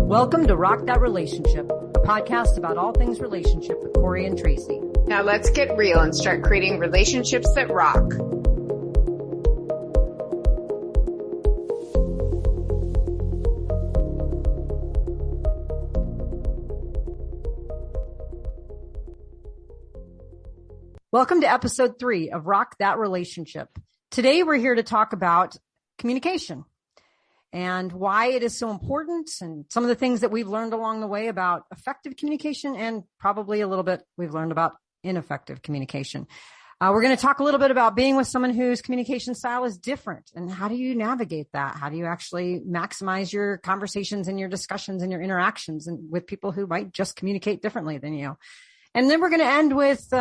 Welcome to Rock That Relationship, a podcast about all things relationship with Corey and Tracy. Now let's get real and start creating relationships that rock. Welcome to episode 3 of Rock That Relationship. Today we're here to talk about communication and why it is so important, and some of the things that we've learned along the way about effective communication, and probably a little bit we've learned about ineffective communication. We're going to talk a little bit about being with someone whose communication style is different, and how do you navigate that? How do you actually maximize your conversations and your discussions and your interactions and with people who might just communicate differently than you? And then we're going to end with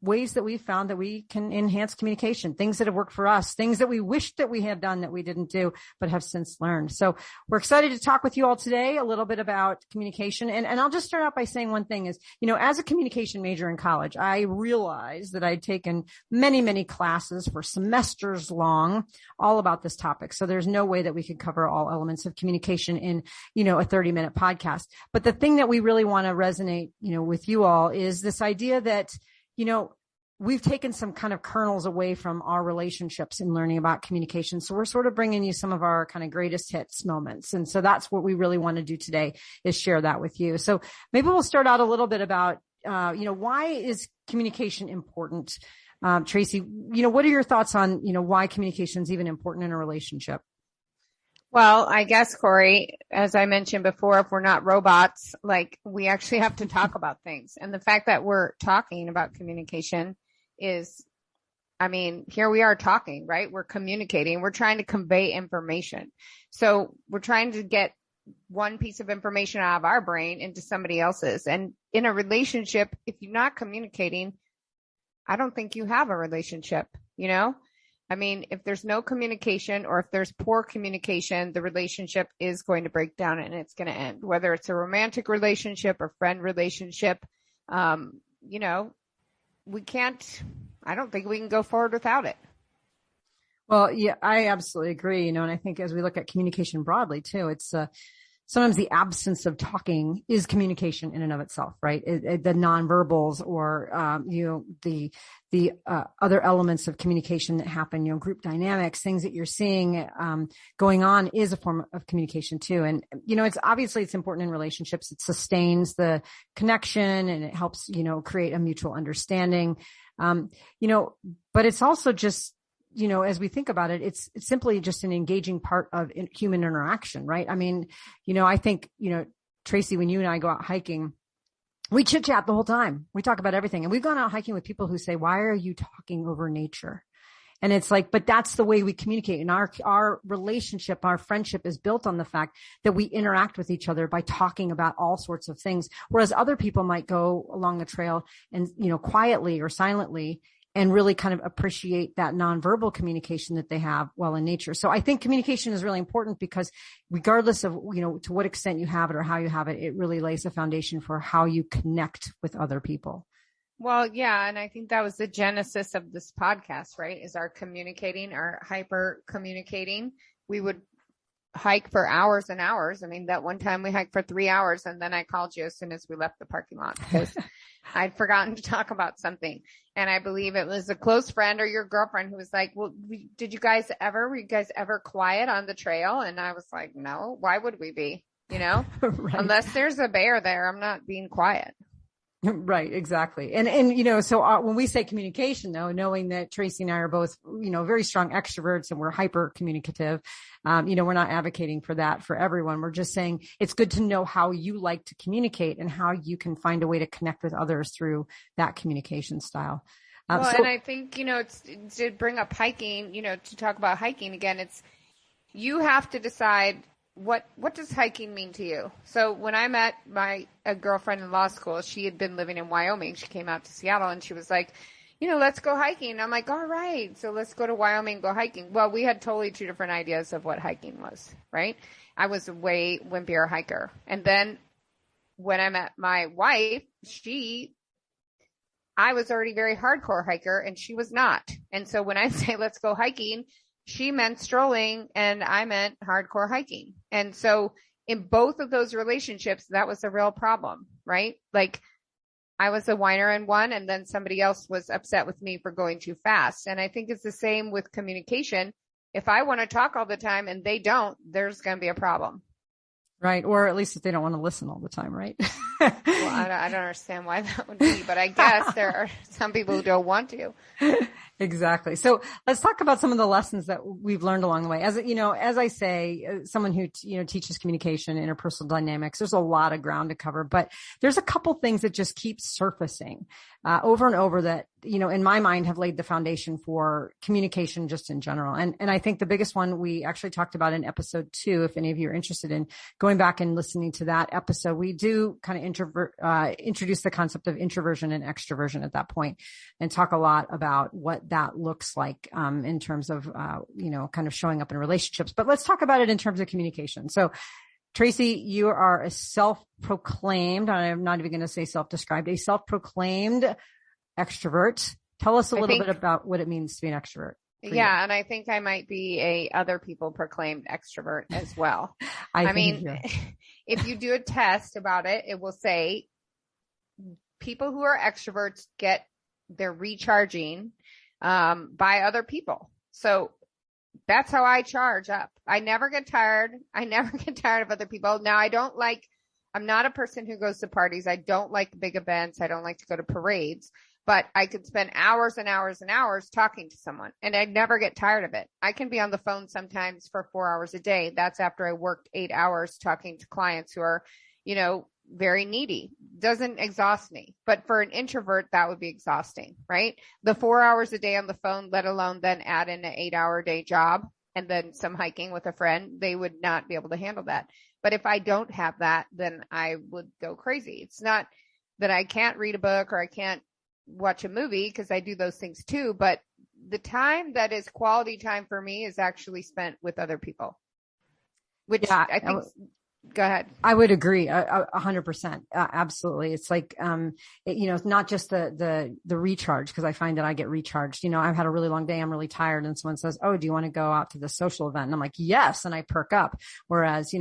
ways that we've found that we can enhance communication, things that have worked for us, things that we wish that we had done that we didn't do, but have since learned. So we're excited to talk with you all today a little bit about communication. And I'll just start out by saying one thing is, as a communication major in college, I realized that I'd taken many, many classes for semesters long, all about this topic. So there's no way that we could cover all elements of communication in, a 30-minute podcast. But the thing that we really want to resonate, with you all is this idea that we've taken some kind of kernels away from our relationships in learning about communication. So we're sort of bringing you some of our kind of greatest hits moments. And so that's what we really want to do today, is share that with you. So maybe we'll start out a little bit about, why is communication important? Tracy, what are your thoughts on, why communication is even important in a relationship? Well, I guess, Corey, as I mentioned before, if we're not robots, we actually have to talk about things. And the fact that we're talking about communication is, here we are talking, right? We're communicating. We're trying to convey information. So we're trying to get one piece of information out of our brain into somebody else's. And in a relationship, if you're not communicating, I don't think you have a relationship, if there's no communication, or if there's poor communication, the relationship is going to break down and it's going to end, whether it's a romantic relationship or friend relationship. I don't think we can go forward without it. Well, yeah, I absolutely agree. And I think as we look at communication broadly too, it's, sometimes the absence of talking is communication in and of itself, right? The nonverbals or, the other elements of communication that happen, group dynamics, things that you're seeing, going on is a form of communication too. And, it's important in relationships. It sustains the connection and it helps, create a mutual understanding. But it's also just, as we think about it, it's simply just an engaging part of human interaction, right? I think, Tracy, when you and I go out hiking, we chit chat the whole time. We talk about everything. And we've gone out hiking with people who say, why are you talking over nature? And it's but that's the way we communicate. And our relationship, our friendship is built on the fact that we interact with each other by talking about all sorts of things. Whereas other people might go along the trail and, quietly or silently and really kind of appreciate that nonverbal communication that they have while in nature. So I think communication is really important because regardless of, to what extent you have it or how you have it, it really lays a foundation for how you connect with other people. Well, yeah. And I think that was the genesis of this podcast, right? Is our communicating, our hyper communicating. We would hike for hours and hours. That one time we hiked for 3 hours, and then I called you as soon as we left the parking lot because I'd forgotten to talk about something. And I believe it was a close friend or your girlfriend who was like, well, were you guys ever quiet on the trail? And I was like, no, why would we be, right. Unless there's a bear there, I'm not being quiet. Right. Exactly. And so when we say communication though, knowing that Tracy and I are both, very strong extroverts and we're hyper communicative, we're not advocating for that for everyone. We're just saying it's good to know how you like to communicate and how you can find a way to connect with others through that communication style. And I think, it's to bring up hiking, to talk about hiking again, you have to decide what does hiking mean to you? So when I met a girlfriend in law school, she had been living in Wyoming. She came out to Seattle and she was like, let's go hiking. I'm like, all right, so let's go to Wyoming, go hiking. Well, we had totally two different ideas of what hiking was, right? I was a way wimpier hiker. And then when I met my wife, I was already very hardcore hiker and she was not. And so when I say, let's go hiking, she meant strolling and I meant hardcore hiking. And so in both of those relationships, that was a real problem, right? Like I was a whiner in one, and then somebody else was upset with me for going too fast. And I think it's the same with communication. If I want to talk all the time and they don't, there's going to be a problem. Right. Or at least if they don't want to listen all the time, right? Well, I don't understand why that would be, but I guess there are some people who don't want to. Exactly. So let's talk about some of the lessons that we've learned along the way. As you know, as I say, someone who, teaches communication, interpersonal dynamics, there's a lot of ground to cover, but there's a couple things that just keep surfacing, over and over that, in my mind have laid the foundation for communication just in general. And I think the biggest one we actually talked about in episode 2, if any of you are interested in going back and listening to that episode, we do kind of introduce the concept of introversion and extroversion at that point and talk a lot about what that looks like, in terms of, kind of showing up in relationships. But let's talk about it in terms of communication. So Tracy, you are a self-proclaimed, I'm not even going to say self-described, a self-proclaimed extrovert. Tell us a little bit about what it means to be an extrovert. Yeah. And I think I might be a other people proclaimed extrovert as well. I mean, if you do a test about it, it will say people who are extroverts get their recharging by other people. So that's how I charge up. I never get tired. I never get tired of other people. Now, I'm not a person who goes to parties. I don't like big events. I don't like to go to parades, but I could spend hours and hours and hours talking to someone and I never get tired of it. I can be on the phone sometimes for 4 hours a day. That's after I worked 8 hours talking to clients who are, very needy. Doesn't exhaust me. But for an introvert, that would be exhausting, right? The 4 hours a day on the phone, let alone then add in an 8-hour day job and then some hiking with a friend, they would not be able to handle that. But if I don't have that, then I would go crazy. It's not that I can't read a book or I can't watch a movie because I do those things too. But the time that is quality time for me is actually spent with other people, which I think. Go ahead. I would agree 100%. Absolutely. It's like, it's not just the recharge, because I find that I get recharged. I've had a really long day. I'm really tired. And someone says, "Oh, do you want to go out to the social event?" And I'm like, "Yes." And I perk up. Whereas,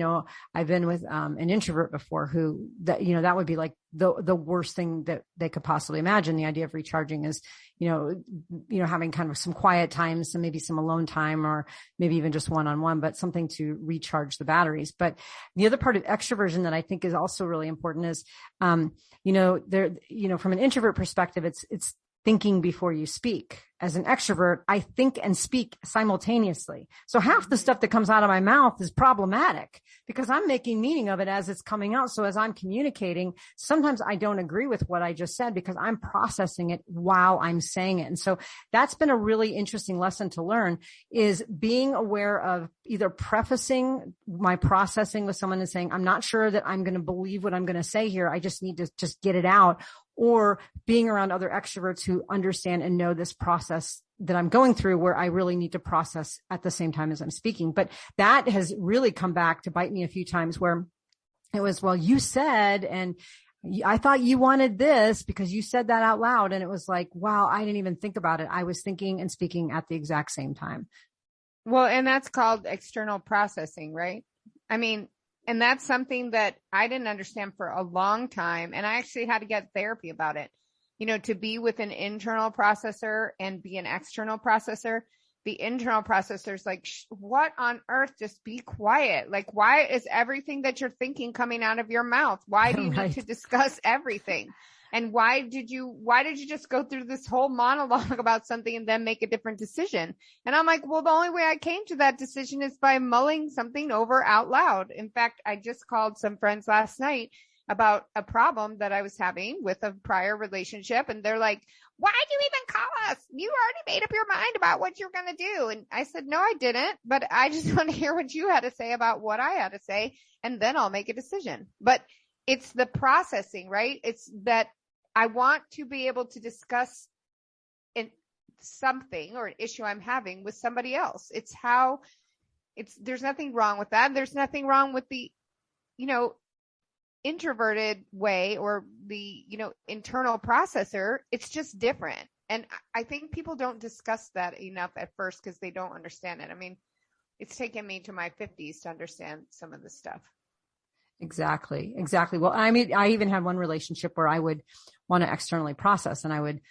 I've been with, an introvert before who that would be like the worst thing that they could possibly imagine. The idea of recharging is, having kind of some quiet time, some maybe some alone time, or maybe even just one-on-one, but something to recharge the batteries. But the other part of extroversion that I think is also really important is, from an introvert perspective, it's thinking before you speak. As an extrovert, I think and speak simultaneously. So half the stuff that comes out of my mouth is problematic because I'm making meaning of it as it's coming out. So as I'm communicating, sometimes I don't agree with what I just said because I'm processing it while I'm saying it. And so that's been a really interesting lesson to learn, is being aware of either prefacing my processing with someone and saying, "I'm not sure that I'm going to believe what I'm going to say here. I just need to just get it out." Or being around other extroverts who understand and know this process that I'm going through, where I really need to process at the same time as I'm speaking. But that has really come back to bite me a few times, where it was, "Well, you said, and I thought you wanted this because you said that out loud." And it was like, wow, I didn't even think about it. I was thinking and speaking at the exact same time. Well, and that's called external processing, right? I mean, and that's something that I didn't understand for a long time. And I actually had to get therapy about it. To be with an internal processor and be an external processor. The internal processor is like, what on earth? Just be quiet. Like, why is everything that you're thinking coming out of your mouth? Why do you need to discuss everything? And why did you just go through this whole monologue about something and then make a different decision? And I'm like, well, the only way I came to that decision is by mulling something over out loud. In fact, I just called some friends last night about a problem that I was having with a prior relationship. And they're like, "Why do you even call us? You already made up your mind about what you're going to do." And I said, "No, I didn't, but I just want to hear what you had to say about what I had to say. And then I'll make a decision." But it's the processing, right? It's that I want to be able to discuss something or an issue I'm having with somebody else. There's nothing wrong with that. There's nothing wrong with the, introverted way or the, internal processor. It's just different. And I think people don't discuss that enough at first because they don't understand it. I mean, it's taken me to my 50s to understand some of this stuff. Exactly. Well, I mean, I even had one relationship where I would want to externally process, and I would,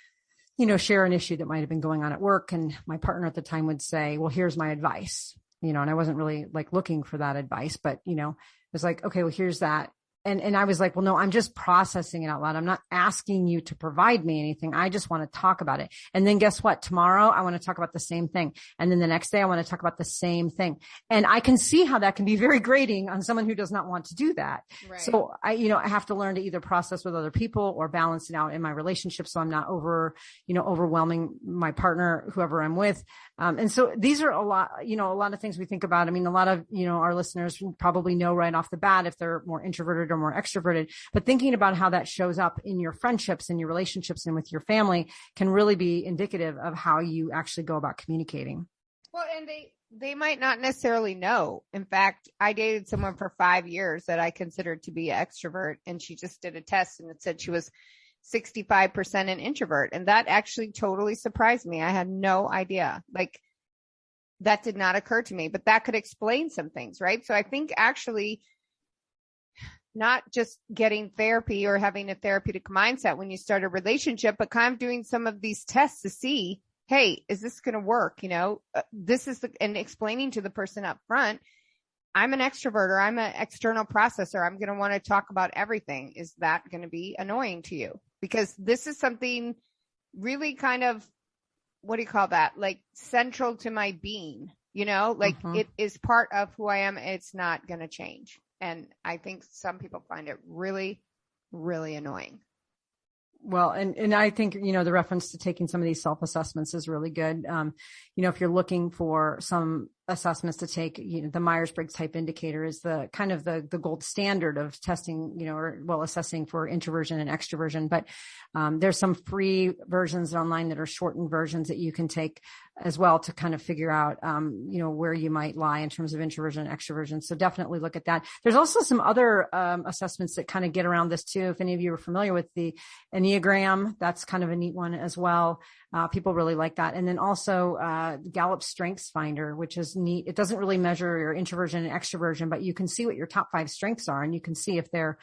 share an issue that might have been going on at work. And my partner at the time would say, well, here's my advice, and I wasn't really like looking for that advice, but, it was like, okay, well, here's that. And I was like, well, no, I'm just processing it out loud. I'm not asking you to provide me anything. I just want to talk about it. And then guess what? Tomorrow, I want to talk about the same thing. And then the next day, I want to talk about the same thing. And I can see how that can be very grating on someone who does not want to do that. Right. So I have to learn to either process with other people or balance it out in my relationship. So I'm not overwhelming my partner, whoever I'm with. And so these are a lot of things we think about. I mean, a lot of, our listeners probably know right off the bat if they're more introverted or more extroverted, but thinking about how that shows up in your friendships and your relationships and with your family can really be indicative of how you actually go about communicating. Well, and they might not necessarily know. In fact, I dated someone for 5 years that I considered to be an extrovert, and she just did a test and it said she was 65% an introvert. And that actually totally surprised me. I had no idea. Like, that did not occur to me, but that could explain some things, right? So I think actually not just getting therapy or having a therapeutic mindset when you start a relationship, but kind of doing some of these tests to see, hey, is this going to work? And explaining to the person up front, I'm an extrovert or I'm an external processor. I'm going to want to talk about everything. Is that going to be annoying to you? Because this is something really kind of, what do you call that? Like central to my being, it is part of who I am. It's not going to change. And I think some people find it really, really annoying. Well, and I think, the reference to taking some of these self-assessments is really good. If you're looking for some assessments to take, the Myers-Briggs Type Indicator is the kind of the gold standard of testing, assessing for introversion and extroversion. But there's some free versions online that are shortened versions that you can take as well to kind of figure out, where you might lie in terms of introversion and extroversion. So definitely look at that. There's also some other assessments that kind of get around this too. If any of you are familiar with the Enneagram, that's kind of a neat one as well. People really like that. And then also Gallup StrengthsFinder, which is neat. It doesn't really measure your introversion and extroversion, but you can see what your top 5 strengths are, and you can see if they're,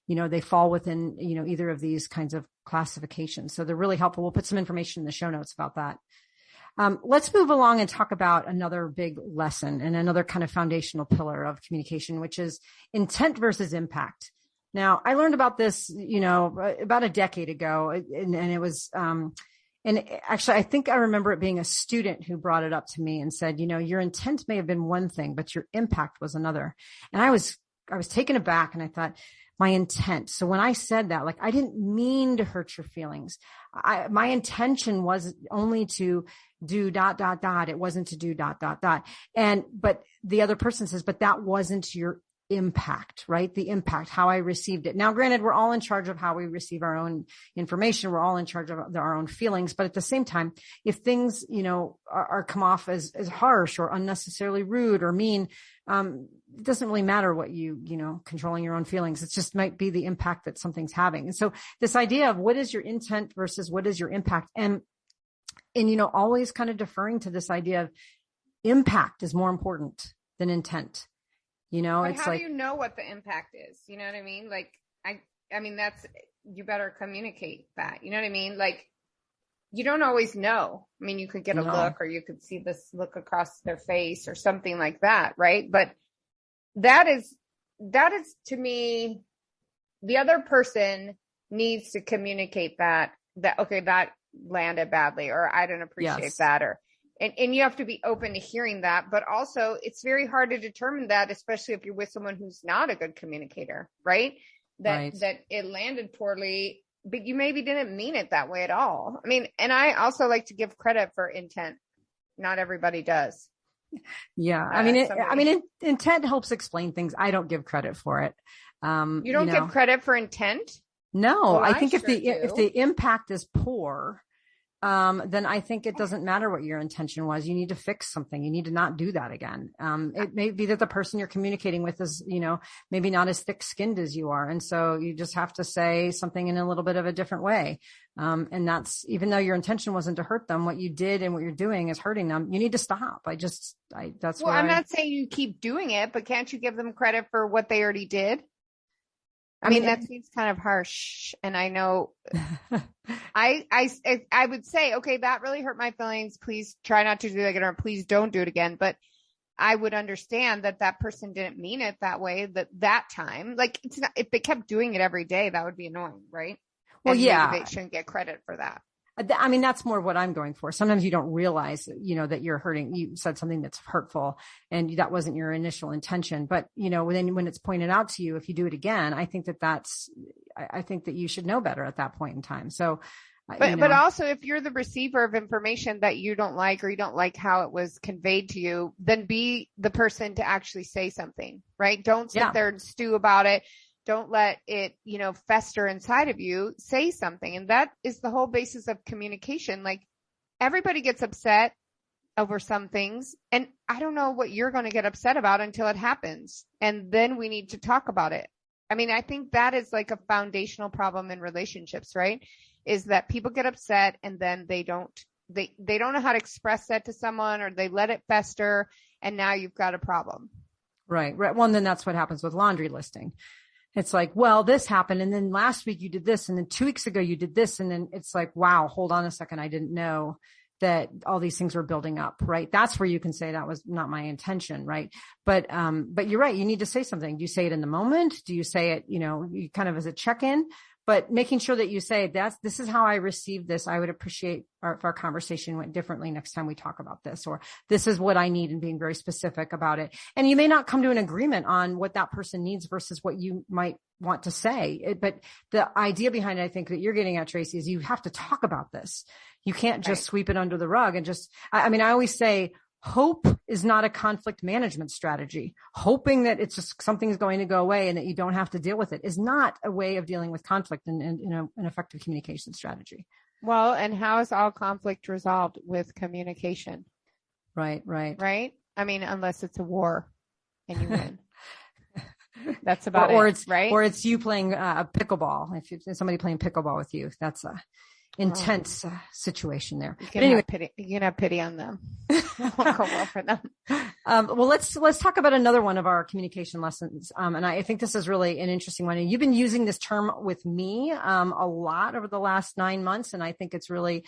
they fall within, either of these kinds of classifications. So they're really helpful. We'll put some information in the show notes about that. Let's move along and talk about another big lesson and another kind of foundational pillar of communication, which is intent versus impact. Now, I learned about this, about a decade ago, and it was, and actually, I think I remember it being a student who brought it up to me and said, your intent may have been one thing, but your impact was another. And I was taken aback, and I thought, my intent. So when I said that, like, I didn't mean to hurt your feelings. My intention was only to do ... It wasn't to do ... But the other person says, but that wasn't your impact, right? The impact, how I received it. Now, granted, we're all in charge of how we receive our own information. We're all in charge of our own feelings. But at the same time, if things, are come off as harsh or unnecessarily rude or mean, it doesn't really matter what controlling your own feelings. It just might be the impact that something's having. And so this idea of what is your intent versus what is your impact, and always kind of deferring to this idea of impact is more important than intent. But it's how like, do you know what the impact is? You know what I mean? Like, I mean, you better communicate that. You know what I mean? Like, you don't always know. I mean, you could get a look, or you could see this look across their face or something like that. Right. But that is to me, the other person needs to communicate that, okay, that landed badly, or I don't appreciate that, or, and you have to be open to hearing that. But also, it's very hard to determine that, especially if you're with someone who's not a good communicator, right? That it landed poorly, but you maybe didn't mean it that way at all. I mean, and I also like to give credit for intent. Not everybody does. Yeah. Intent helps explain things. I don't give credit for it. You don't give credit for intent? No, well, I think if the impact is poor, then I think it doesn't matter what your intention was. You need to fix something. You need to not do that again. It may be that the person you're communicating with is, maybe not as thick-skinned as you are. And so you just have to say something in a little bit of a different way. And that's, even though your intention wasn't to hurt them, what you did and what you're doing is hurting them. You need to stop. I'm not saying you keep doing it, but can't you give them credit for what they already did? I mean, that seems kind of harsh. And I know I would say, okay, that really hurt my feelings. Please try not to do that again, or please don't do it again. But I would understand that person didn't mean it that way, that time. Like, it's not, if they kept doing it every day, that would be annoying, right? Well, and yeah. Maybe they shouldn't get credit for that. I mean, that's more what I'm going for. Sometimes you don't realize, that you're hurting. You said something that's hurtful and that wasn't your initial intention. But, then when it's pointed out to you, if you do it again, I think I think that you should know better at that point in time. So, but also if you're the receiver of information that you don't like, or you don't like how it was conveyed to you, then be the person to actually say something, right? Don't sit there and stew about it. Don't let it, fester inside of you. Say something. And that is the whole basis of communication. Like, everybody gets upset over some things, and I don't know what you're going to get upset about until it happens. And then we need to talk about it. I mean, I think that is like a foundational problem in relationships, right? Is that people get upset and then they don't know how to express that to someone, or they let it fester, and now you've got a problem. Right. Well, and then that's what happens with laundry listing. It's like, well, this happened, and then last week you did this, and then 2 weeks ago you did this. And then it's like, wow, hold on a second. I didn't know that all these things were building up, right? That's where you can say that was not my intention, right? But you're right. You need to say something. Do you say it in the moment? Do you say it, you kind of as a check-in? But making sure that you say, this is how I received this. I would appreciate if our conversation went differently next time we talk about this, or this is what I need, and being very specific about it. And you may not come to an agreement on what that person needs versus what you might want to say. But the idea behind it, I think that you're getting at, Tracy, is you have to talk about this. You can't just sweep it under the rug and I always say, hope is not a conflict management strategy. Hoping that it's just something's going to go away and that you don't have to deal with it is not a way of dealing with conflict and an effective communication strategy. Well, and how is all conflict resolved? With communication. Right. I mean, unless it's a war and you win. That's about it, right? Or it's you playing pickleball. If somebody playing pickleball with you, that's a intense situation there. You can have pity on them. It won't go well for them. Well, let's talk about another one of our communication lessons. And I think this is really an interesting one. And you've been using this term with me a lot over the last 9 months, and I think it's really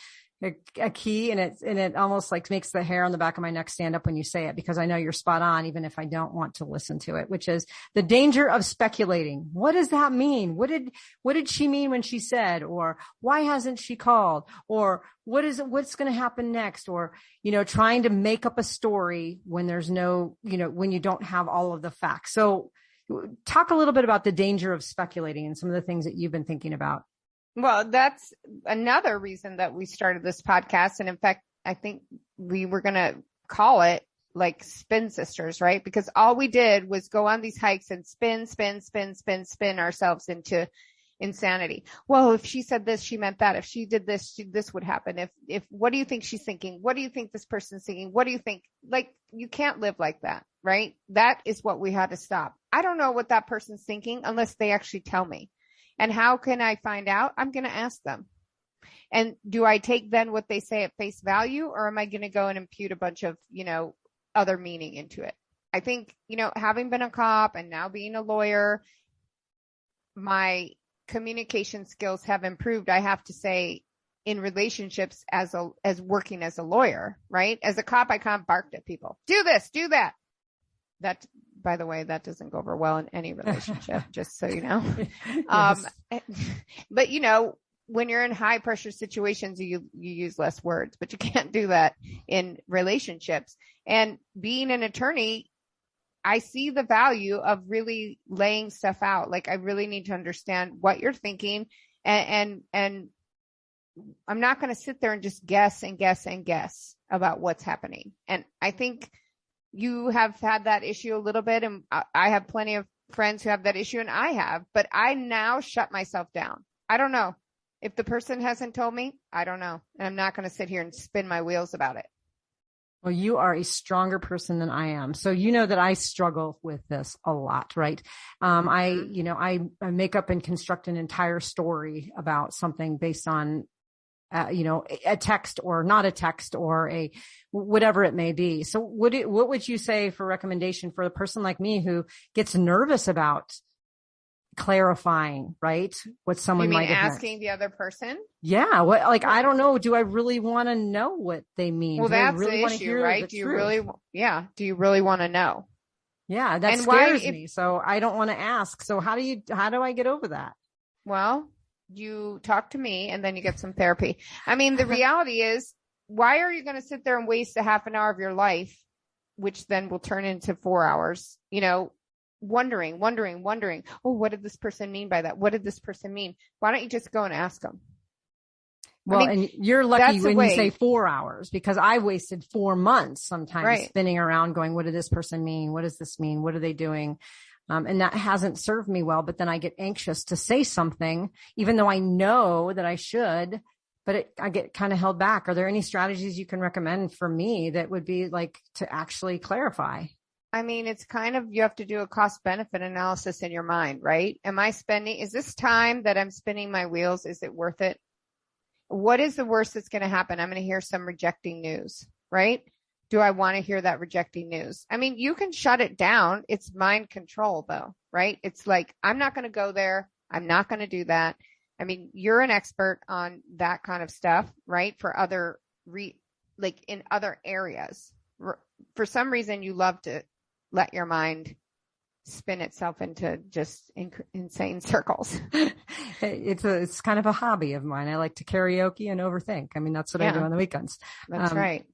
a key, and it almost like makes the hair on the back of my neck stand up when you say it, because I know you're spot on, even if I don't want to listen to it, which is the danger of speculating. What does that mean? What did she mean when she said, or why hasn't she called, or what's going to happen next? Or, trying to make up a story when there's no, when you don't have all of the facts. So talk a little bit about the danger of speculating and some of the things that you've been thinking about. Well, that's another reason that we started this podcast. And in fact, I think we were going to call it like Spin Sisters, right? Because all we did was go on these hikes and spin ourselves into insanity. Well, if she said this, she meant that. If she did this, this would happen. If what do you think she's thinking? What do you think this person's thinking? What do you think? Like, you can't live like that, right? That is what we had to stop. I don't know what that person's thinking unless they actually tell me. And how can I find out? I'm going to ask them. And do I take then what they say at face value, or am I going to go and impute a bunch of, other meaning into it? I think, having been a cop and now being a lawyer, my communication skills have improved. I have to say, in relationships as working as a lawyer, right? As a cop, I kind of barked at people. Do this, do that. That, by the way, that doesn't go over well in any relationship, just so you know. Yes. But when you're in high pressure situations, you use less words, but you can't do that in relationships. And being an attorney, I see the value of really laying stuff out. Like, I really need to understand what you're thinking, and I'm not going to sit there and just guess about what's happening. And I think you have had that issue a little bit, and I have plenty of friends who have that issue, and I have, but I now shut myself down. I don't know. If the person hasn't told me, I don't know. And I'm not going to sit here and spin my wheels about it. Well, you are a stronger person than I am. So you know that I struggle with this a lot, right? I make up and construct an entire story about something based on a text or not a text or a whatever it may be. So what would you say for recommendation for a person like me who gets nervous about clarifying, right? What someone you mean might have asking meant. the other person? Yeah. What, like, I don't know. Do I really want to know what they mean? Well, do I that's really the want to issue, hear right? the Do you truth? really want to know? Yeah. That And scares me. So I don't want to ask. So how do I get over that? Well, you talk to me and then you get some therapy. I mean, the reality is, why are you going to sit there and waste a half an hour of your life, which then will turn into 4 hours, wondering. Oh, what did this person mean by that? What did this person mean? Why don't you just go and ask them? Well, and you're lucky when you say 4 hours, because I wasted 4 months sometimes spinning around going, what did this person mean? What does this mean? What are they doing? And that hasn't served me well, but then I get anxious to say something, even though I know that I should, but I get kind of held back. Are there any strategies you can recommend for me that would be like to actually clarify? I mean, it's kind of, you have to do a cost benefit analysis in your mind, right? Is this time that I'm spinning my wheels, is it worth it? What is the worst that's going to happen? I'm going to hear some rejecting news, right? Do I want to hear that rejecting news? I mean, you can shut it down. It's mind control though, right? It's like, I'm not going to go there. I'm not going to do that. I mean, you're an expert on that kind of stuff, right? For other, like in other areas. For some reason, you love to let your mind spin itself into just insane circles. It's kind of a hobby of mine. I like to karaoke and overthink. I mean, that's what I do on the weekends. That's right.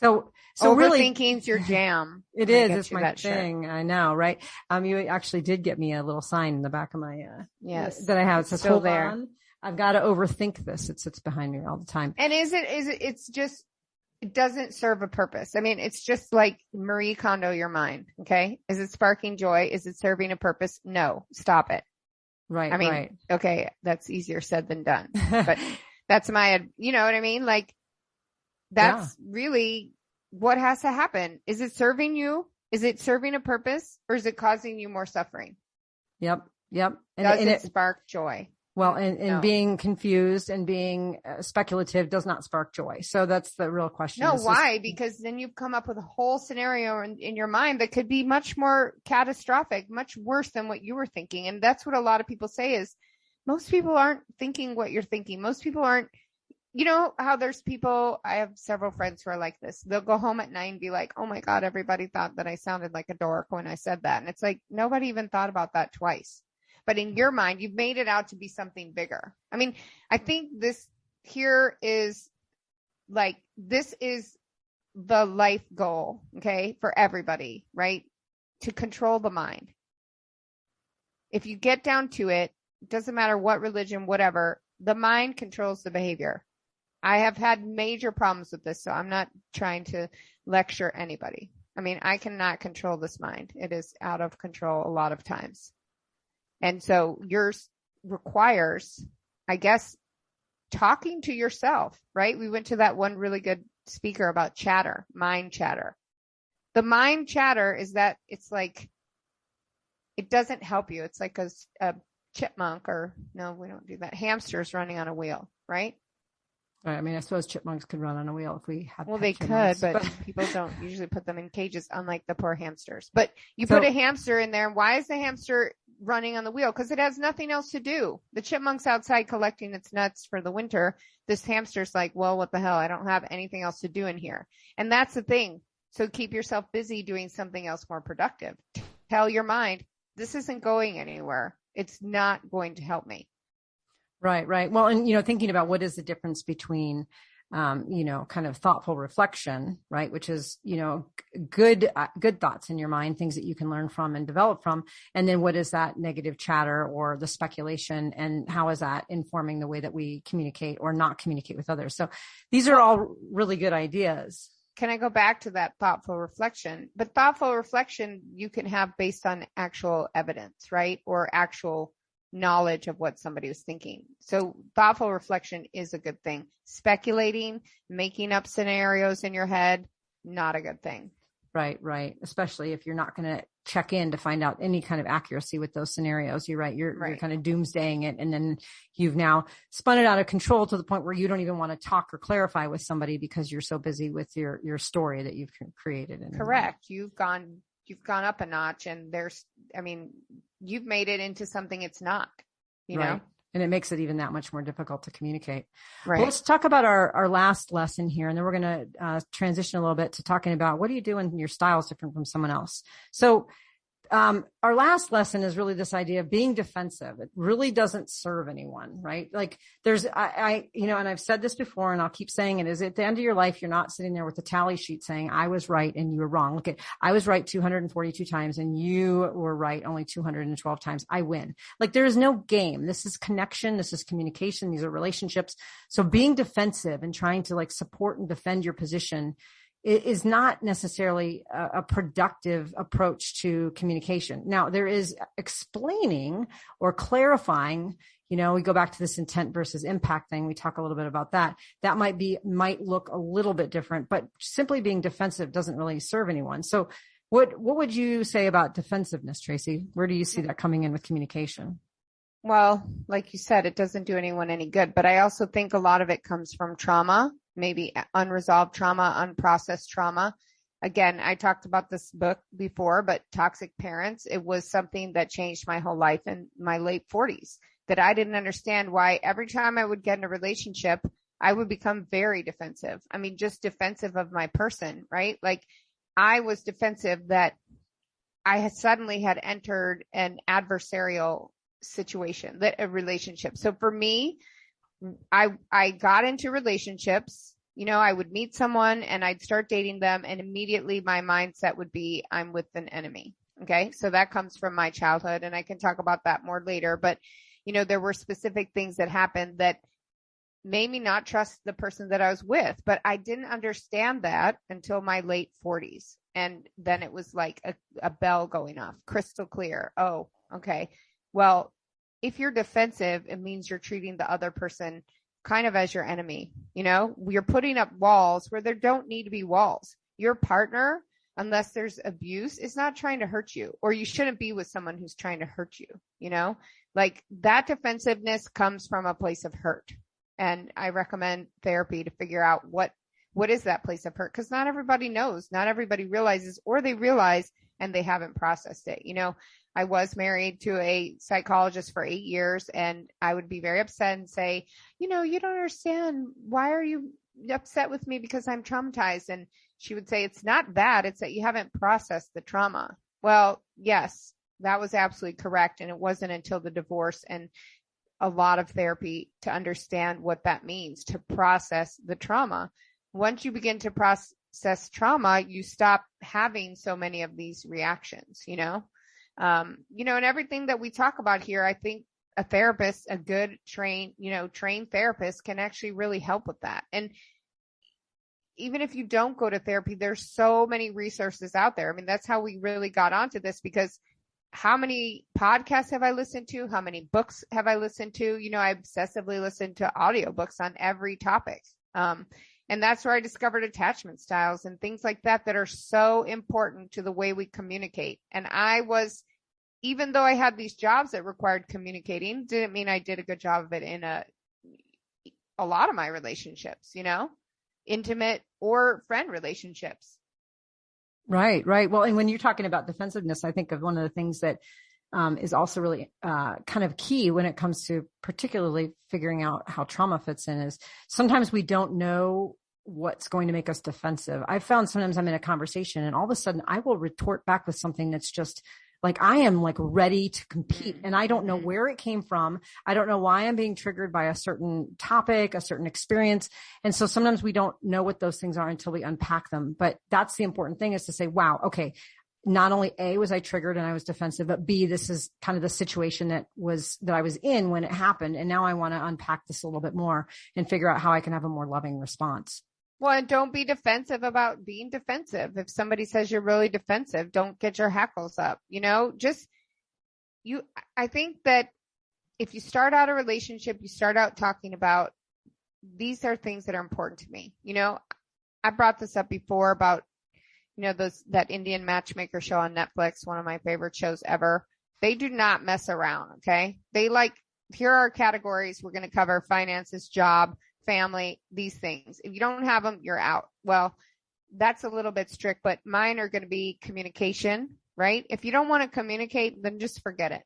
So overthinking's your jam. It is. It's my thing. Shirt. I know, right? You actually did get me a little sign in the back of my, that I have. It says, still hold there. on. I've got to overthink this. It sits behind me all the time. And it's just, it doesn't serve a purpose. I mean, it's just like Marie Kondo your mind. Okay. Is it sparking joy? Is it serving a purpose? No, stop it. Right. I mean, okay. That's easier said than done, but that's you know what I mean? Like that's really what has to happen. Is it serving you? Is it serving a purpose, or is it causing you more suffering? Yep. Does it spark joy? Well, and being confused and being speculative does not spark joy. So that's the real question. No, why? Because then you've come up with a whole scenario in your mind that could be much more catastrophic, much worse than what you were thinking. And that's what a lot of people say is most people aren't thinking what you're thinking. Most people aren't, you know how there's people, I have several friends who are like this. They'll go home at night and be like, oh my God, everybody thought that I sounded like a dork when I said that. And it's like, nobody even thought about that twice. But in your mind, you've made it out to be something bigger. I mean, I think this is the life goal, okay, for everybody, right? To control the mind. If you get down to it, it doesn't matter what religion, whatever, the mind controls the behavior. I have had major problems with this, so I'm not trying to lecture anybody. I mean, I cannot control this mind. It is out of control a lot of times. And so yours requires, I guess, talking to yourself, right? We went to that one really good speaker about chatter, mind chatter. The mind chatter is that it's like, it doesn't help you. It's like a chipmunk, or no, we don't do that. Hamsters running on a wheel, right? I mean, I suppose chipmunks could run on a wheel if we had. Well, they could, but people don't usually put them in cages, unlike the poor hamsters. But you put a hamster in there, and why is the hamster running on the wheel? Because it has nothing else to do. The chipmunk's outside collecting its nuts for the winter. This hamster's like, well, what the hell? I don't have anything else to do in here. And that's the thing. So keep yourself busy doing something else more productive. Tell your mind, this isn't going anywhere. It's not going to help me. Right. Well, and, thinking about what is the difference between, kind of thoughtful reflection, right? Which is, good thoughts in your mind, things that you can learn from and develop from. And then what is that negative chatter or the speculation, and how is that informing the way that we communicate or not communicate with others? So these are all really good ideas. Can I go back to that thoughtful reflection? But thoughtful reflection you can have based on actual evidence, right? Or actual knowledge of what somebody was thinking. So thoughtful reflection is a good thing. Speculating, making up scenarios in your head, not a good thing. Right. Especially if you're not going to check in to find out any kind of accuracy with those scenarios. You're right. You're kind of doomsdaying it. And then you've now spun it out of control to the point where you don't even want to talk or clarify with somebody because you're so busy with your story that you've created. Correct. You've gone up a notch, and you've made it into something it's not, you right. know? And it makes it even that much more difficult to communicate. Right. Well, let's talk about our last lesson here. And then we're going to transition a little bit to talking about what do you do when your style is different from someone else? So our last lesson is really this idea of being defensive. It really doesn't serve anyone, right? Like there's, and I've said this before and I'll keep saying it, is at the end of your life, you're not sitting there with a tally sheet saying, I was right and you were wrong. Look, I was right 242 times and you were right only 212 times. I win. Like there is no game. This is connection. This is communication. These are relationships. So being defensive and trying to like support and defend your position is not necessarily a productive approach to communication. Now, there is explaining or clarifying, we go back to this intent versus impact thing. We talk a little bit about that. That might look a little bit different, but simply being defensive doesn't really serve anyone. So what would you say about defensiveness, Tracy? Where do you see that coming in with communication? Well, like you said, it doesn't do anyone any good, but I also think a lot of it comes from trauma, maybe unresolved trauma, unprocessed trauma. Again, I talked about this book before, but Toxic Parents, it was something that changed my whole life in my late 40s, that I didn't understand why every time I would get in a relationship, I would become very defensive. I mean, just defensive of my person, right? Like I was defensive that I had suddenly had entered an adversarial situation, that a relationship. So for me, I got into relationships, I would meet someone and I'd start dating them and immediately my mindset would be, I'm with an enemy. Okay. So that comes from my childhood and I can talk about that more later, but there were specific things that happened that made me not trust the person that I was with, but I didn't understand that until my late 40s. And then it was like a bell going off, crystal clear. Oh, okay. Well, if you're defensive, it means you're treating the other person kind of as your enemy. You're putting up walls where there don't need to be walls. Your partner, unless there's abuse, is not trying to hurt you, or you shouldn't be with someone who's trying to hurt you. Like that defensiveness comes from a place of hurt. And I recommend therapy to figure out what is that place of hurt? Because not everybody knows, not everybody realizes, or they realize and they haven't processed it. I was married to a psychologist for 8 years and I would be very upset and say, you don't understand. Why are you upset with me because I'm traumatized? And she would say, it's not that, it's that you haven't processed the trauma. Well, yes, that was absolutely correct. And it wasn't until the divorce and a lot of therapy to understand what that means, to process the trauma. Once you begin to process trauma, you stop having so many of these reactions, and everything that we talk about here, I think a therapist, a good trained therapist can actually really help with that. And even if you don't go to therapy, there's so many resources out there. I mean, that's how we really got onto this, because how many podcasts have I listened to? How many books have I listened to? I obsessively listen to audiobooks on every topic. And that's where I discovered attachment styles and things like that are so important to the way we communicate. And even though I had these jobs that required communicating, didn't mean I did a good job of it in a lot of my relationships, intimate or friend relationships. Right. Well, and when you're talking about defensiveness, I think of one of the things that is also really kind of key when it comes to particularly figuring out how trauma fits in is sometimes we don't know what's going to make us defensive. I've found sometimes I'm in a conversation and all of a sudden I will retort back with something that's just like, I am like ready to compete and I don't know where it came from. I don't know why I'm being triggered by a certain topic, a certain experience. And so sometimes we don't know what those things are until we unpack them. But that's the important thing, is to say, wow, okay, not only A, was I triggered and I was defensive, but B, this is kind of the situation that I was in when it happened. And now I want to unpack this a little bit more and figure out how I can have a more loving response. Well, and don't be defensive about being defensive. If somebody says you're really defensive, don't get your hackles up. I think that if you start out a relationship, you start out talking about, these are things that are important to me. I brought this up before about, that Indian matchmaker show on Netflix, one of my favorite shows ever. They do not mess around. Okay. Here are categories we're going to cover: finances, job, family, these things. If you don't have them, you're out. Well, that's a little bit strict, but mine are going to be communication, right? If you don't want to communicate, then just forget it.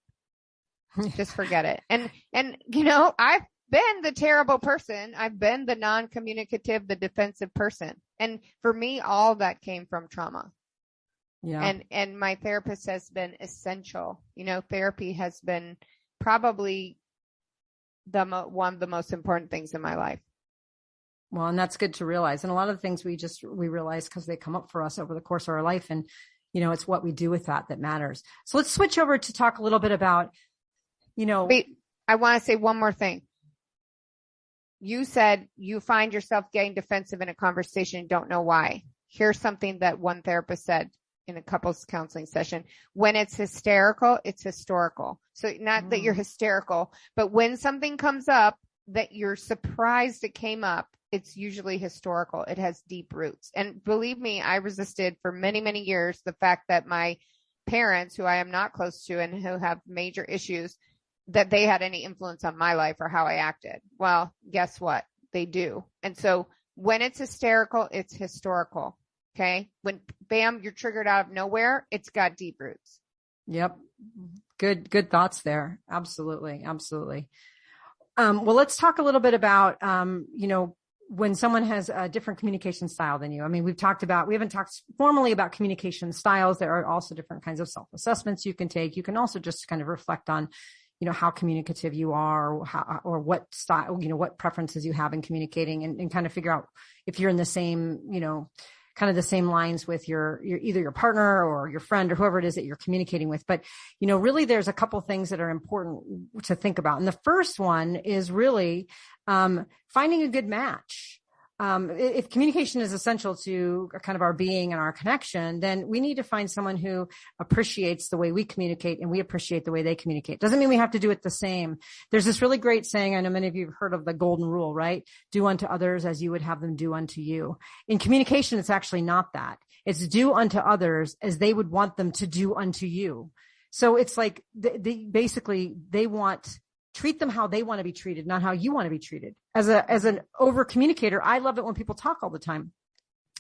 Just forget it. And, you know, I've been the terrible person. I've been the non-communicative, the defensive person. And for me, all that came from trauma. Yeah. And my therapist has been essential. You know, therapy has been probably one of the most important things in my life. Well, and that's good to realize. And a lot of the things we realize because they come up for us over the course of our life. And, you know, it's what we do with that matters. So let's switch over to talk a little bit about, you know. Wait, I want to say one more thing. You said you find yourself getting defensive in a conversation and don't know why. Here's something that one therapist said in a couples counseling session. When it's hysterical, it's historical. So not that you're hysterical, but when something comes up that you're surprised it came up, it's usually historical. It has deep roots. And believe me, I resisted for many, many years the fact that my parents, who I am not close to and who have major issues, that they had any influence on my life or how I acted. Well, guess what? They do. And so when it's hysterical, it's historical. Okay. When bam, you're triggered out of nowhere, it's got deep roots. Yep. Good thoughts there. Absolutely. Absolutely. Well, let's talk a little bit about, you know, when someone has a different communication style than you. I mean, we haven't talked formally about communication styles. There are also different kinds of self-assessments you can take. You can also just kind of reflect on, you know, how communicative you are, or what style, you know, what preferences you have in communicating, and kind of figure out if you're in the same, you know, kind of the same lines with your either your partner or your friend or whoever it is that you're communicating with. But, you know, really there's a couple things that are important to think about. And the first one is really finding a good match. If communication is essential to kind of our being and our connection, then we need to find someone who appreciates the way we communicate and we appreciate the way they communicate. Doesn't mean we have to do it the same. There's this really great saying, I know many of you have heard of the golden rule, right? Do unto others as you would have them do unto you. In communication, it's actually not that. It's do unto others as they would want them to do unto you. So it's like treat them how they want to be treated, not how you want to be treated. As an over communicator, I love it when people talk all the time,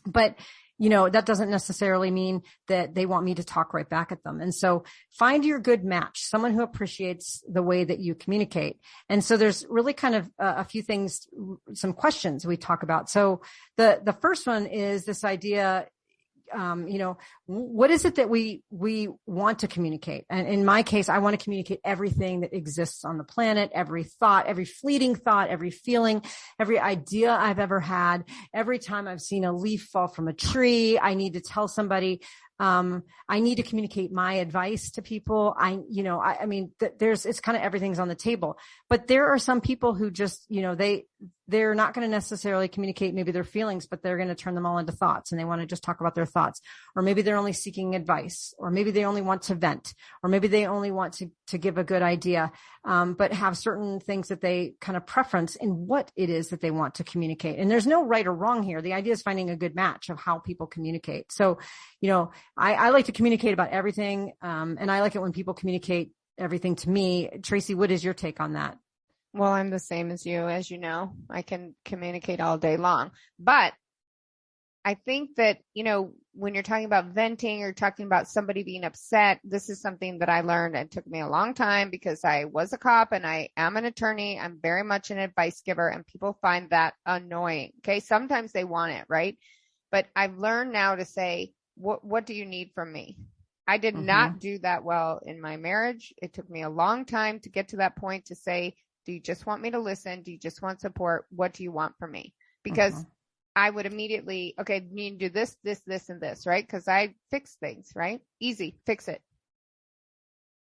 but you know, that doesn't necessarily mean that they want me to talk right back at them. And so find your good match, someone who appreciates the way that you communicate. And so there's really kind of a few things, some questions we talk about. So the first one is this idea, you know, what is it that we want to communicate? And in my case, I want to communicate everything that exists on the planet, every thought, every fleeting thought, every feeling, every idea I've ever had. Every time I've seen a leaf fall from a tree, I need to tell somebody. I need to communicate my advice to people. I mean, it's kind of everything's on the table, but there are some people who just, you know, they're not going to necessarily communicate maybe their feelings, but they're going to turn them all into thoughts, and they want to just talk about their thoughts. Or maybe they're only seeking advice, or maybe they only want to vent, or maybe they only want to give a good idea, but have certain things that they kind of preference in what it is that they want to communicate. And there's no right or wrong here. The idea is finding a good match of how people communicate. So, you know, I like to communicate about everything. And I like it when people communicate everything to me. Tracy, what is your take on that? Well, I'm the same as you. As you know, I can communicate all day long, but I think that, you know, when you're talking about venting or talking about somebody being upset, this is something that I learned. It took me a long time because I was a cop and I am an attorney. I'm very much an advice giver, and people find that annoying. Okay. Sometimes they want it, right? But I've learned now to say, what do you need from me? I did not do that well in my marriage. It took me a long time to get to that point to say, do you just want me to listen? Do you just want support? What do you want from me? Because I would immediately, okay, you need to do this, this, this, and this, right? Because I fix things, right? Easy, fix it.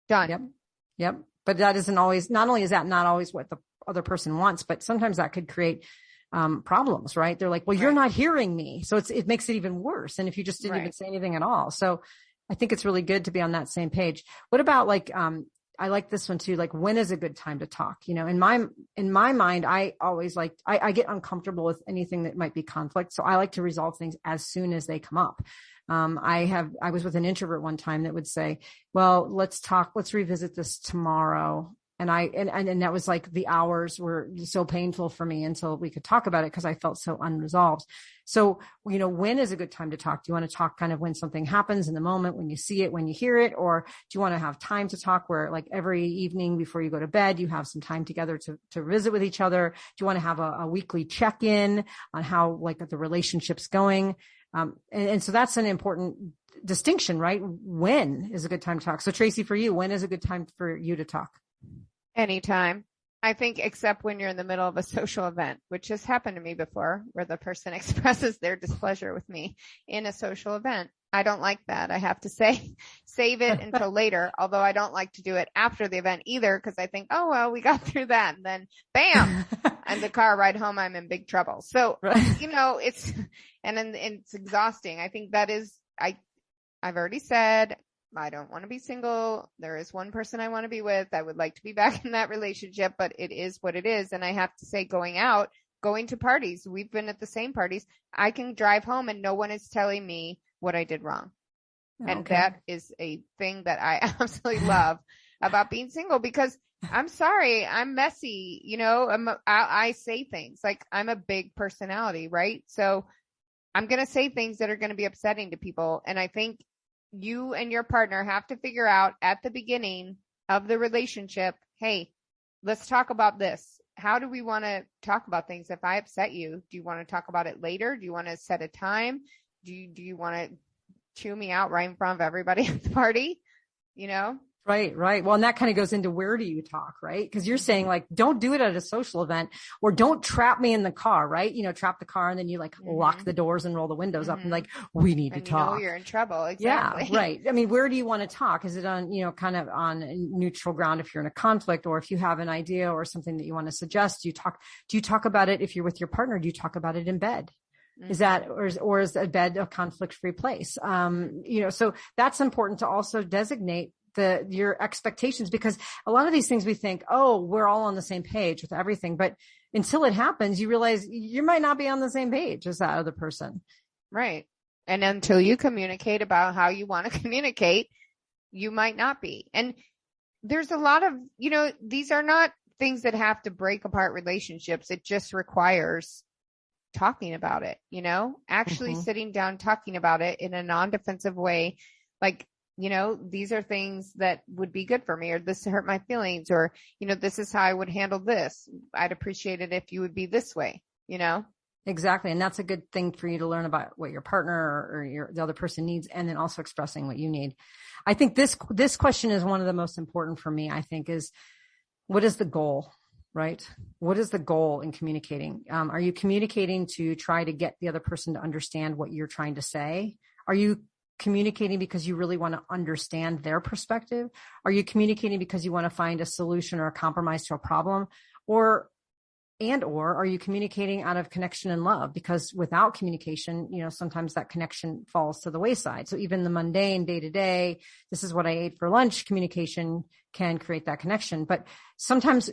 Done. Yep. But that isn't always, not only is that not always what the other person wants, but sometimes that could create problems, right? They're like, well, you're not hearing me. So it makes it even worse. And if you just didn't even say anything at all. So I think it's really good to be on that same page. What about like, I like this one too. Like, when is a good time to talk? You know, in my mind, I always like, I get uncomfortable with anything that might be conflict. So I like to resolve things as soon as they come up. I was with an introvert one time that would say, well, let's revisit this tomorrow. And that was like the hours were so painful for me until we could talk about it because I felt so unresolved. So, when is a good time to talk? Do you want to talk kind of when something happens in the moment, when you see it, when you hear it, or do you want to have time to talk where like every evening before you go to bed, you have some time together to visit with each other? Do you want to have a weekly check-in on how like the relationship's going? And so that's an important distinction, right? When is a good time to talk? So Tracy, for you, when is a good time for you to talk? Anytime. I think except when you're in the middle of a social event, which has happened to me before, where the person expresses their displeasure with me in a social event. I don't like that. I have to say, save it until later, although I don't like to do it after the event either, because I think, oh, well, we got through that. And then bam, on the car ride home, I'm in big trouble. So, right. It's exhausting. I think that is, I've already said, I don't want to be single. There is one person I want to be with. I would like to be back in that relationship, but it is what it is. And I have to say, going to parties, we've been at the same parties. I can drive home and no one is telling me what I did wrong. Okay. And that is a thing that I absolutely love about being single, because I'm sorry, I'm messy. I say things like I'm a big personality, right? So I'm going to say things that are going to be upsetting to people. And I think you and your partner have to figure out at the beginning of the relationship, hey, let's talk about this. How do we want to talk about things? If I upset you, do you want to talk about it later? Do you want to set a time? Do you want to chew me out right in front of everybody at the party? Right. Well, and that kind of goes into where do you talk, right? Because you're saying like, don't do it at a social event, or don't trap me in the car, right? Trap the car and then you like lock the doors and roll the windows up and like, we need to talk. You're in trouble. Exactly. Yeah, right. I mean, where do you want to talk? Is it on, kind of on neutral ground if you're in a conflict, or if you have an idea or something that you want to suggest? Do you talk about it if you're with your partner? Do you talk about it in bed? Is that, or is a bed a conflict-free place? So that's important to also designate your expectations, because a lot of these things we think, oh, we're all on the same page with everything. But until it happens, you realize you might not be on the same page as that other person. Right. And until you communicate about how you want to communicate, you might not be. And there's a lot of, these are not things that have to break apart relationships. It just requires talking about it, actually sitting down, talking about it in a non-defensive way. Like, these are things that would be good for me, or this hurt my feelings, or, this is how I would handle this. I'd appreciate it if you would be this way, Exactly. And that's a good thing for you to learn about what your partner or the other person needs, and then also expressing what you need. I think this question is one of the most important for me, I think, is what is the goal, right? What is the goal in communicating? Are you communicating to try to get the other person to understand what you're trying to say? Are you communicating because you really want to understand their perspective? Are you communicating because you want to find a solution or a compromise to a problem? Or are you communicating out of connection and love? Because without communication, sometimes that connection falls to the wayside. So even the mundane day-to-day, this is what I ate for lunch, communication can create that connection. But sometimes,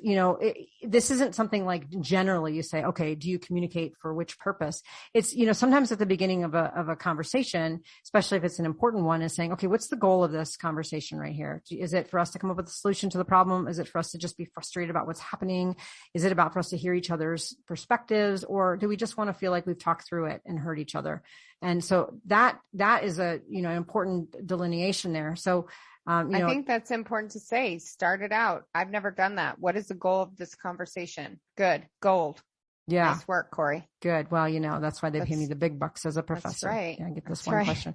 this isn't something like generally you say, okay, do you communicate for which purpose? It's, sometimes at the beginning of a conversation, especially if it's an important one, is saying, okay, what's the goal of this conversation right here? Is it for us to come up with a solution to the problem? Is it for us to just be frustrated about what's happening? Is it about for us to hear each other's perspectives? Or do we just want to feel like we've talked through it and heard each other? And so that is an important delineation there. So, I think that's important to say. Start it out. I've never done that. What is the goal of this conversation? Good. Gold. Yeah. Nice work, Corey. Good. Well, that's why they pay me the big bucks as a professor. That's right. Yeah, I get this that's one right. question.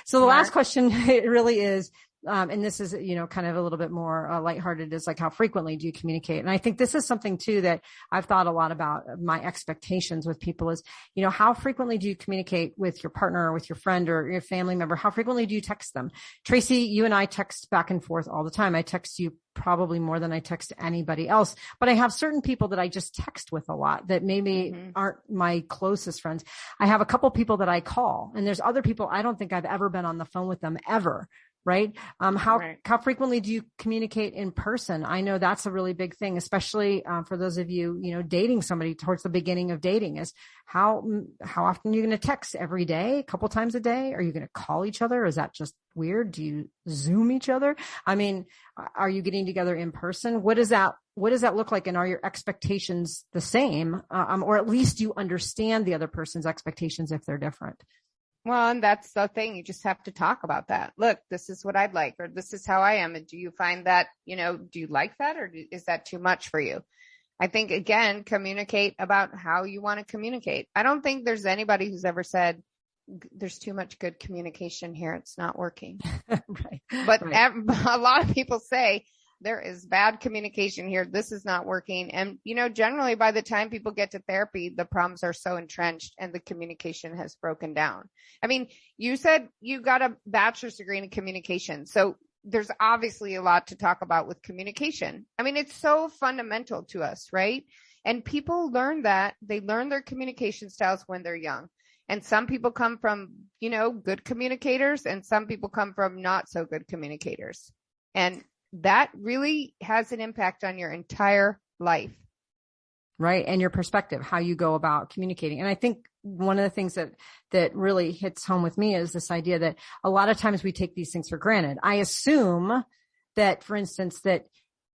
So the last question, it really is, and this is, kind of a little bit more lighthearted, is like, how frequently do you communicate? And I think this is something too that I've thought a lot about. My expectations with people is, how frequently do you communicate with your partner or with your friend or your family member? How frequently do you text them? Tracy, you and I text back and forth all the time. I text you probably more than I text anybody else, but I have certain people that I just text with a lot that maybe aren't my closest friends. I have a couple people that I call, and there's other people I don't think I've ever been on the phone with them ever. right? How frequently do you communicate in person? I know that's a really big thing, especially for those of you, dating somebody towards the beginning of dating, is how often are you going to text every day, a couple times a day? Are you going to call each other? Is that just weird? Do you Zoom each other? I mean, are you getting together in person? What does that look like? And are your expectations the same? Or at least you understand the other person's expectations if they're different? Well, and that's the thing. You just have to talk about that. Look, this is what I'd like, or this is how I am. And do you find that, do you like that, or is that too much for you? I think, again, communicate about how you want to communicate. I don't think there's anybody who's ever said there's too much good communication here, it's not working. Right. But a lot of people say there is bad communication here, this is not working. And, generally by the time people get to therapy, the problems are so entrenched and the communication has broken down. I mean, you said you got a bachelor's degree in communication. So there's obviously a lot to talk about with communication. I mean, it's so fundamental to us, right? And people learn that. They learn their communication styles when they're young. And some people come from, good communicators, and some people come from not so good communicators. And that really has an impact on your entire life. Right. And your perspective, how you go about communicating. And I think one of the things that really hits home with me is this idea that a lot of times we take these things for granted. I assume that, for instance, that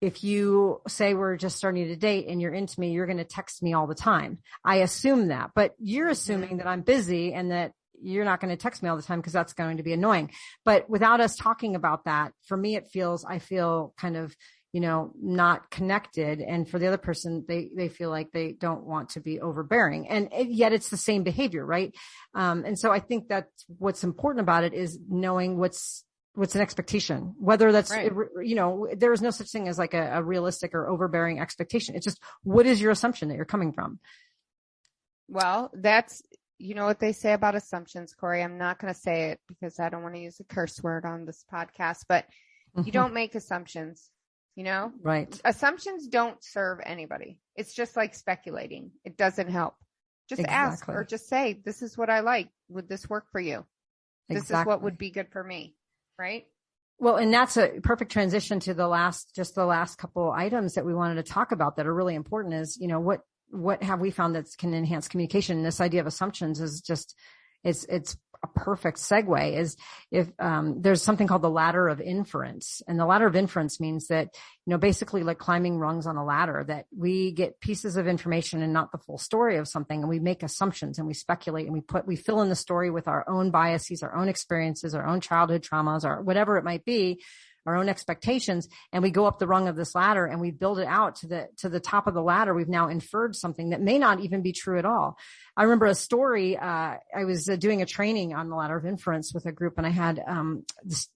if you say we're just starting to date and you're into me, you're going to text me all the time. I assume that, but you're assuming that I'm busy and that you're not going to text me all the time because that's going to be annoying. But without us talking about that, for me, I feel kind of, not connected. And for the other person, they feel like they don't want to be overbearing. And yet it's the same behavior, right? And so I think that's what's important about it is knowing what's an expectation, whether that's, right. There is no such thing as like a realistic or overbearing expectation. It's just, what is your assumption that you're coming from? Well, that's, what they say about assumptions, Corey. I'm not going to say it because I don't want to use a curse word on this podcast, but you don't make assumptions, Right. Assumptions don't serve anybody. It's just like speculating. It doesn't help. Just ask or just say, this is what I like. Would this work for you? This is what would be good for me. Right. Well, and that's a perfect transition to the last couple items that we wanted to talk about that are really important is, what have we found that can enhance communication? And this idea of assumptions is just, it's a perfect segue is if, there's something called the ladder of inference, and the ladder of inference means that, basically like climbing rungs on a ladder, that we get pieces of information and not the full story of something. And we make assumptions and we speculate and we fill in the story with our own biases, our own experiences, our own childhood traumas, or whatever it might be, our own expectations. And we go up the rung of this ladder and we build it out to the top of the ladder. We've now inferred something that may not even be true at all. I remember a story. I was doing a training on the ladder of inference with a group, and I had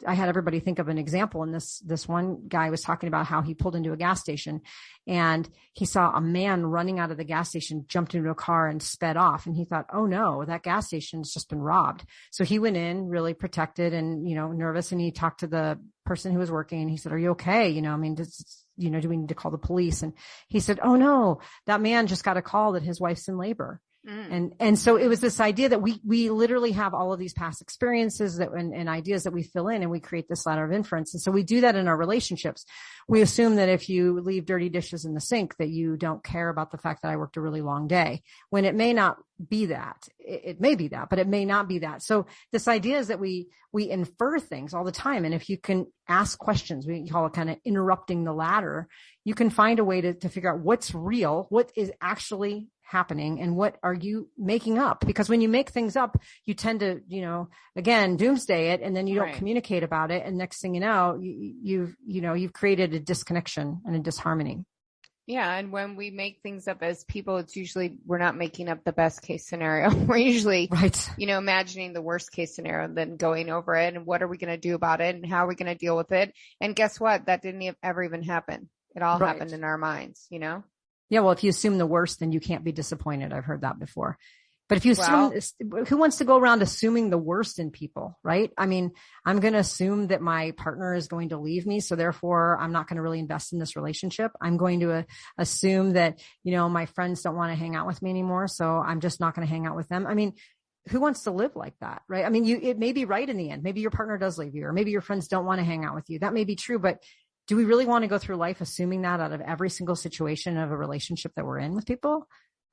everybody think of an example. And this one guy was talking about how he pulled into a gas station and he saw a man running out of the gas station, jumped into a car and sped off. And he thought, oh no, that gas station's just been robbed. So he went in really protected and, nervous. And he talked to the person who was working and he said, are you okay? Do we need to call the police? And he said, oh no, that man just got a call that his wife's in labor. And so it was this idea that we literally have all of these past experiences and ideas that we fill in, and we create this ladder of inference. And so we do that in our relationships. We assume that if you leave dirty dishes in the sink, that you don't care about the fact that I worked a really long day, when it may not be that. It may be that, but it may not be that. So this idea is that we infer things all the time. And if you can ask questions, we call it kind of interrupting the ladder, you can find a way to figure out what's real, what is actually happening, and what are you making up? Because when you make things up, you tend to, again, doomsday it, and then you don't communicate about it. And next thing you know, you've created a disconnection and a disharmony. Yeah. And when we make things up as people, it's usually, we're not making up the best case scenario. We're usually, imagining the worst case scenario and then going over it. And what are we going to do about it? And how are we going to deal with it? And guess what? That didn't ever even happen. It all happened in our minds, Yeah. Well, if you assume the worst, then you can't be disappointed. I've heard that before. But if you assume, who wants to go around assuming the worst in people, right? I mean, I'm going to assume that my partner is going to leave me, so therefore I'm not going to really invest in this relationship. I'm going to assume that, my friends don't want to hang out with me anymore, so I'm just not going to hang out with them. I mean, who wants to live like that? Right. I mean, it may be right in the end. Maybe your partner does leave you, or maybe your friends don't want to hang out with you. That may be true, but do we really want to go through life assuming that out of every single situation of a relationship that we're in with people?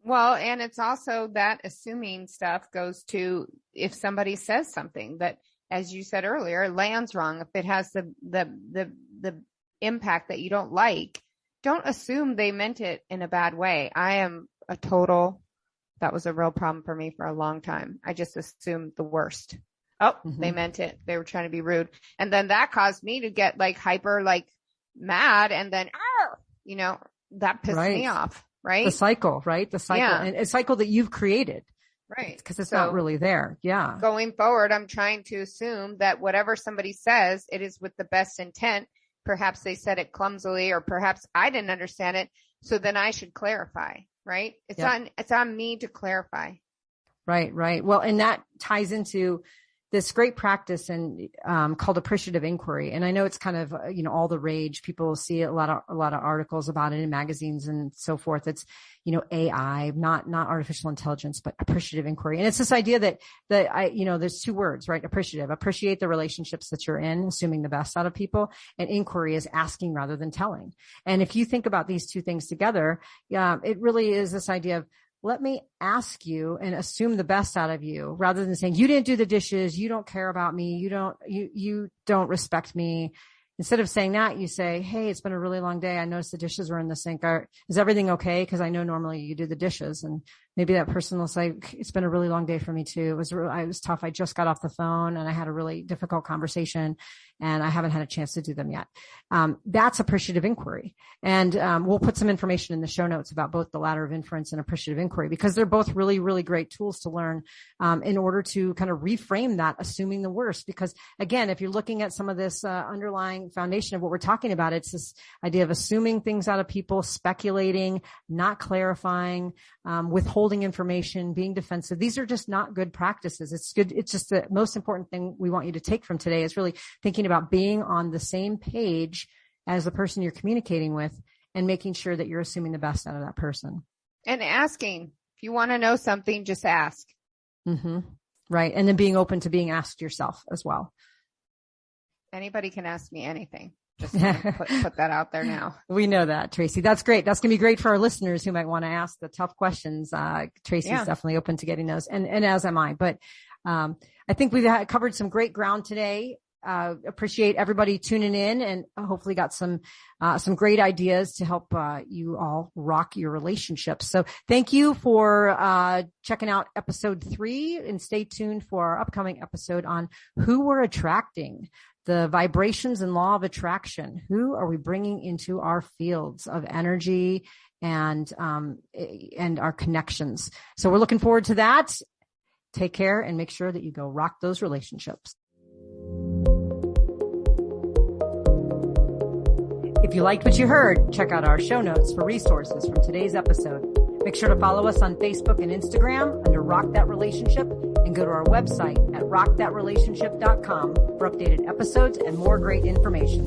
Well, and it's also that assuming stuff goes to if somebody says something that, as you said earlier, lands wrong, if it has the impact that you don't like, don't assume they meant it in a bad way. That was a real problem for me for a long time. I just assumed the worst. Oh, They meant it. They were trying to be rude. And then that caused me to get like hyper, like mad. And then, that pissed me off. Right. The cycle, right? The cycle, and a cycle that you've created. Right. Because it's not really there. Yeah. Going forward, I'm trying to assume that whatever somebody says, it is with the best intent. Perhaps they said it clumsily, or perhaps I didn't understand it. So then I should clarify, right? It's on me to clarify. Right. Right. Well, and that ties into this great practice and called Appreciative Inquiry. And I know it's kind of, all the rage. People see a lot of articles about it in magazines and so forth. It's, AI, not artificial intelligence, but appreciative inquiry. And it's this idea that there's two words, right? Appreciative, appreciate the relationships that you're in, assuming the best out of people. And inquiry is asking rather than telling. And if you think about these two things together, it really is this idea of, let me ask you and assume the best out of you rather than saying, you didn't do the dishes. You don't care about me. You don't respect me. Instead of saying that, you say, hey, it's been a really long day. I noticed the dishes were in the sink. Is everything okay? Because I know normally you do the dishes. And maybe that person will say, it's been a really long day for me too. It was tough. I just got off the phone and I had a really difficult conversation and I haven't had a chance to do them yet. That's appreciative inquiry. And we'll put some information in the show notes about both the ladder of inference and appreciative inquiry, because they're both really, really great tools to learn in order to kind of reframe that assuming the worst. Because again, if you're looking at some of this underlying foundation of what we're talking about, it's this idea of assuming things out of people, speculating, not clarifying, withholding information, being defensive. These are just not good practices. It's good. It's just the most important thing we want you to take from today is really thinking about being on the same page as the person you're communicating with and making sure that you're assuming the best out of that person. And asking. If you want to know something, just ask. Mm-hmm. Right. And then being open to being asked yourself as well. Anybody can ask me anything. Just put that out there now. We know that, Tracy. That's great. That's going to be great for our listeners who might want to ask the tough questions. Tracy's definitely open to getting those, and as am I. But I think we've covered some great ground today. Appreciate everybody tuning in, and hopefully got some great ideas to help you all rock your relationships. So thank you for checking out episode 3, and stay tuned for our upcoming episode on who we're attracting. The vibrations and law of attraction. Who are we bringing into our fields of energy and our connections? So we're looking forward to that. Take care and make sure that you go rock those relationships. If you liked what you heard, check out our show notes for resources from today's episode. Make sure to follow us on Facebook and Instagram under Rock That Relationship, and go to our website at rockthatrelationship.com for updated episodes and more great information.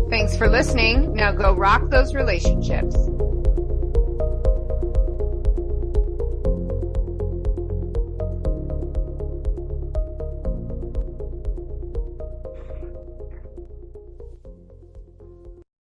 Thanks for listening. Now go rock those relationships.